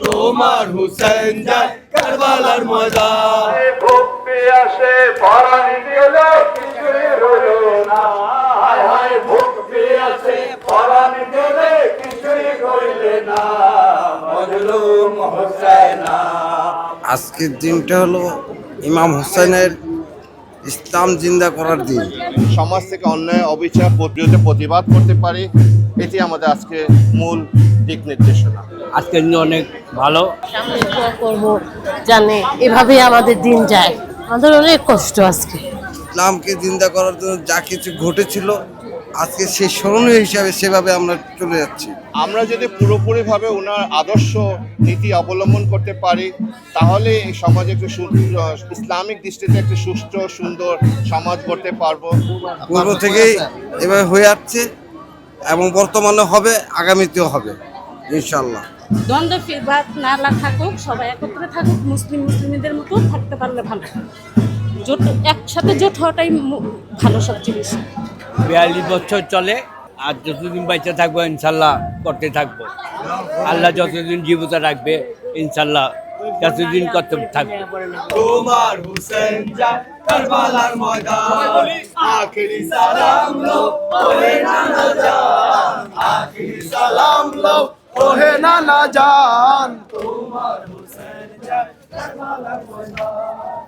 তোমার হুসেন যায় কারবালার ময়দান। ভক্তি আসে পরাণ গেলে কিছুই রইল না, হায় হায় ভক্তি আসে পরাণ গেলে কিছুই রইল না, মজলুম হোসেনা। আজকের দিনটা হলো ইমাম হোসেনের ইসলাম জিন্দা করার দিন। সমাজ থেকে অন্যায় অবিচার বিরুদ্ধে প্রতিবাদ করতে পারি, এটি আমাদের আজকে মূল দিক নির্দেশনা। আজকের দিন অনেক ভালো। সামনে দোয়া করবো জানে এভাবে আমাদের দিন যায়, আমাদের অনেক কষ্ট আজকে। ইসলামকে জিন্দা করার জন্য যা কিছু ঘটেছিল আজকে সেই স্মরণীয় হিসাবে সেভাবে আমরা চলে যাচ্ছি। আমরা যদি পুরোপুরিভাবে ওনার আদর্শ নীতি অবলম্বন করতে পারি তাহলে এই সমাজে একটু ইসলামিক দৃষ্টিতে একটি সুষ্ঠু সুন্দর সমাজ গড়তে পারবো। পূর্ব থেকেই এভাবে হয়ে যাচ্ছে এবং বর্তমানে হবে, আগামীতেও হবে ইনশাল্লাহ। দ্বন্দ্ব বিবাদ না থাকুক, সবাই একত্রে থাকুক, মুসলিমদের মতো থাকতে পারলে ভালো। জোট একসাথে জোট হওয়াটাই ভালো সবচেয়ে বেশি। 42 বছর চলে, আর যতদিন বেঁচে থাকবো ইনশাল্লাহ করতে থাকবো। আল্লাহ যতদিন জীবিত রাখবে ইনশাল্লাহ ততদিন করতে থাকবো। তোমার হুসেন যায় কারবালার ময়দান। আখিরি সালাম লো ওহে নানা জান, আখিরি সালাম লো ওহে নানা জান। তোমার হুসেন যায় কারবালার ময়দান।